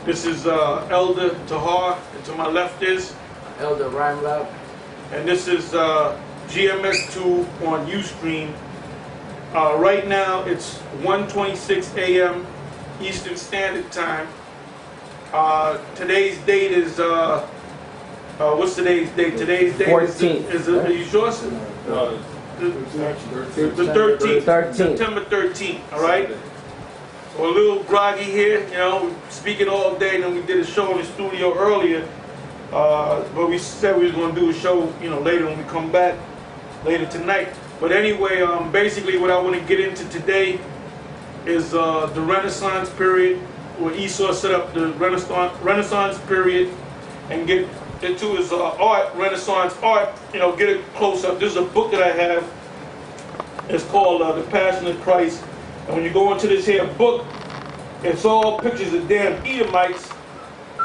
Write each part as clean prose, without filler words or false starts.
This is Elder Tahar, and to my left is Elder Rhymelab. And this is GMS2 on Ustream. Right now it's 1:26 a.m. Eastern Standard Time. Today's date is what's today's date? Today's date 14th. Are you sure? The 13th. September 13th. All right. We're a little groggy here, you know, speaking all day, and then we did a show in the studio earlier, but we said we was going to do a show, you know, later when we come back, later tonight. But anyway, basically what I want to get into today is the Renaissance period, where Esau set up the Renaissance period, and get into his art, Renaissance art, you know, get it close up. This is a book that I have. It's called The Passion of Christ. And when you go into this here book, it's all pictures of damn Edomites.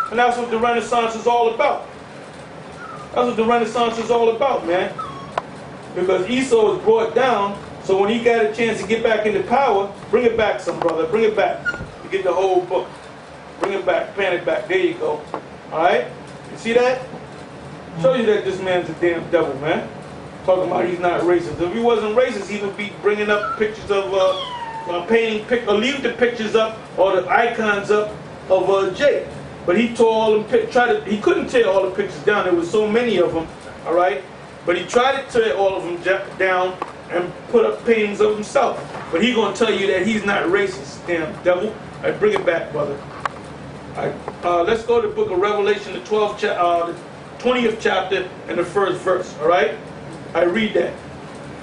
And that's what the Renaissance is all about. That's what the Renaissance is all about, man. Because Esau was brought down, so when he got a chance to get back into power, bring it back, some brother, bring it back. You get the whole book. Bring it back, pan it back, there you go. Alright? You see that? Show you that this man's a damn devil, man. Talking about he's not racist. If he wasn't racist, he would be bringing up pictures of or leave the pictures up or the icons up of Jake. But he tore all them he couldn't tear all the pictures down. There was so many of them, all right? But he tried to tear all of them down and put up paintings of himself. But he's going to tell you that he's not racist, damn devil. All right, bring it back, brother. All right, let's go to the book of Revelation, the 20th chapter and the first verse, all right? I read that.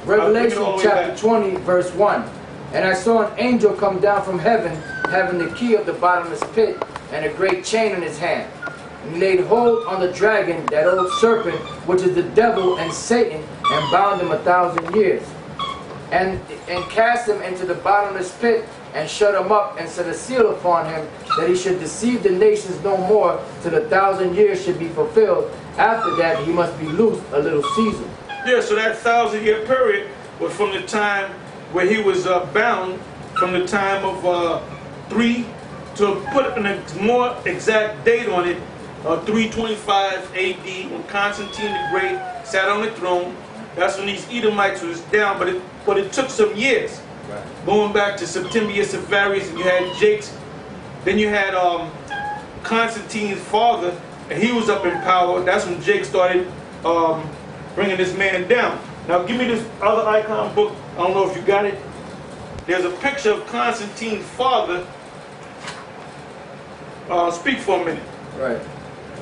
Revelation chapter 20, verse 1. And I saw an angel come down from heaven, having the key of the bottomless pit, and a great chain in his hand. And he laid hold on the dragon, that old serpent, which is the devil and Satan, and bound him 1,000 years. And cast him into the bottomless pit, and shut him up, and set a seal upon him, that he should deceive the nations no more, till the 1,000 years should be fulfilled. After that he must be loosed a little season. Yeah, so that 1,000-year period was from the time where he was bound, from the time of 3, to put a more exact date on it, 325 AD, when Constantine the Great sat on the throne. That's when these Edomites was down, but it took some years. Right. Going back to Septimius Severus, and you had Jake's, then you had Constantine's father, and he was up in power. That's when Jake started bringing this man down. Now give me this other icon book. I don't know if you got it. There's a picture of Constantine's father. Speak for a minute. Right.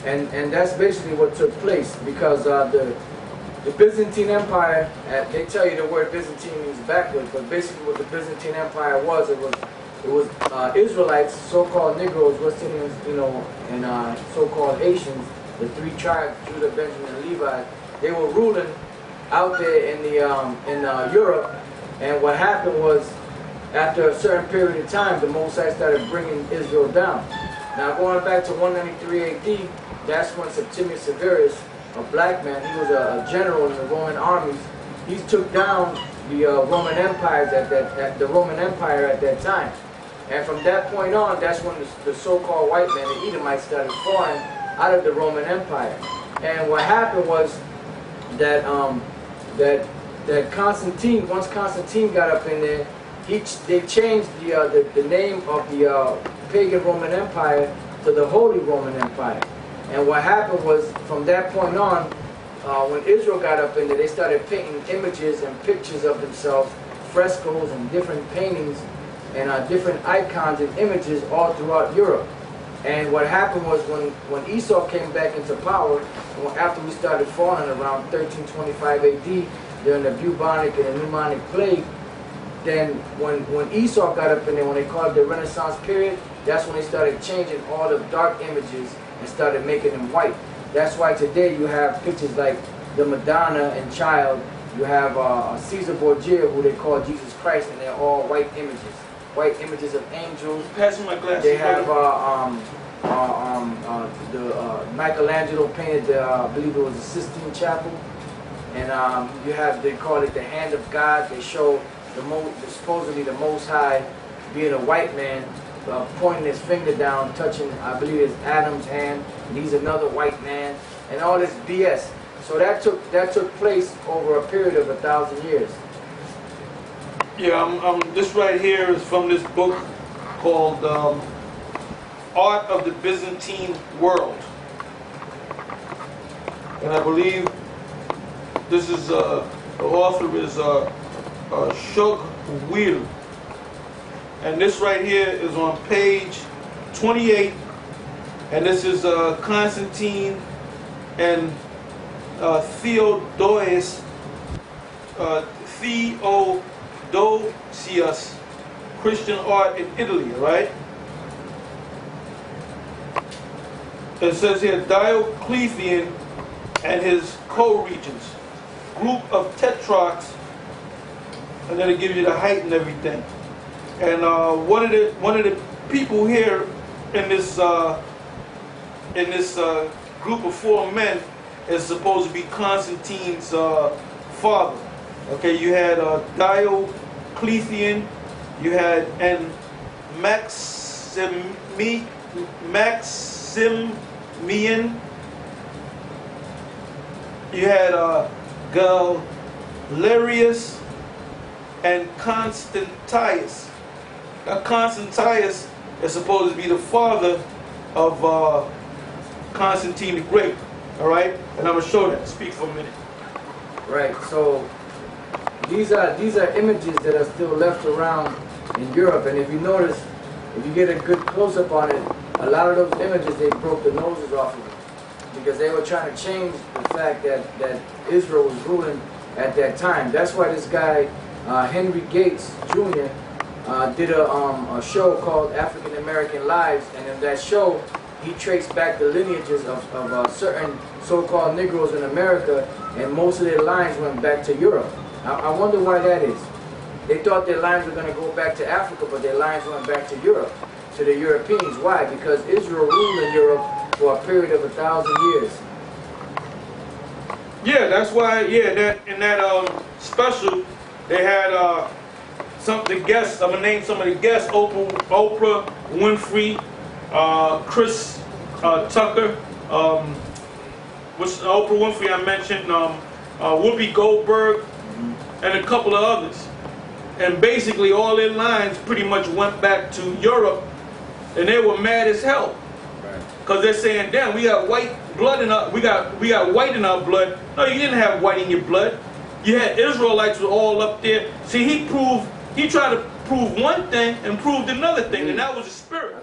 And that's basically what took place, because the Byzantine Empire, they tell you the word Byzantine means backwards, but basically what the Byzantine Empire was, it was Israelites, so-called Negroes, West Indians, you know, and so-called Haitians, the 3 tribes, Judah, Benjamin, and Levi. They were ruling out there in Europe, and what happened was, after a certain period of time, the Mosai started bringing Israel down. Now going back to 193 AD, that's when Septimius Severus, a black man, he was a general in the Roman armies. He took down the Roman Empire at that time, and from that point on, that's when the so-called white man, the Edomites, started falling out of the Roman Empire. And what happened was that that Constantine, once Constantine got up in there, they changed the name of the pagan Roman Empire to the Holy Roman Empire. And what happened was, from that point on, when Israel got up in there, they started painting images and pictures of themselves, frescoes and different paintings and different icons and images all throughout Europe. And what happened was, when Esau came back into power, after we started falling around 1325 AD, during the bubonic and the pneumonic plague, then when Esau got up in there, when they called it the Renaissance period, that's when they started changing all the dark images and started making them white. That's why today you have pictures like the Madonna and Child. You have Caesar Borgia, who they call Jesus Christ, and they're all white images. White images of angels. Passing my glasses. They have Michelangelo painted I believe it was the Sistine Chapel, and you have, they call it the Hand of God. They show supposedly the Most High being a white man pointing his finger down, touching, I believe it's Adam's hand, and he's another white man, and all this BS. So that took place over a period of 1,000 years. Yeah, this right here is from this book called Art of the Byzantine World. And I believe this is, the author is Shug Will. And this right here is on page 28. And this is Constantine and Theodosius Christian art in Italy, right? It says here Diocletian and his co-regents, group of tetrarchs, and then it gives you the height and everything. And one of the people here in this group of 4 men is supposed to be Constantine's father. Okay, you had Diocletian, you had Maximian, you had Galerius and Constantius. Now Constantius is supposed to be the father of Constantine the Great. All right, and I'm gonna show that. Speak for a minute. Right. So these are images that are still left around in Europe, and if you notice, if you get a good close-up on it, a lot of those images, they broke the noses off of them because they were trying to change the fact that Israel was ruling at that time. That's why this guy Henry Gates Jr. Did a show called African American Lives, and in that show he traced back the lineages of certain so-called Negroes in America, and most of their lines went back to Europe. I wonder why that is. They thought their lines were going to go back to Africa, but their lines went back to Europe, to the Europeans. Why? Because Israel ruled in Europe for a period of 1,000 years. Yeah, that's why. Yeah, that in that special, they had the guests. I'm gonna name some of the guests: Oprah Winfrey, Chris Tucker, which Oprah Winfrey I mentioned, Whoopi Goldberg, and a couple of others. And basically, all their lines pretty much went back to Europe, and they were mad as hell. Because they're saying, damn, we got white blood in our, we got white in our blood. No, you didn't have white in your blood. You had Israelites were all up there. See, he tried to prove one thing and proved another thing, and that was the spirit.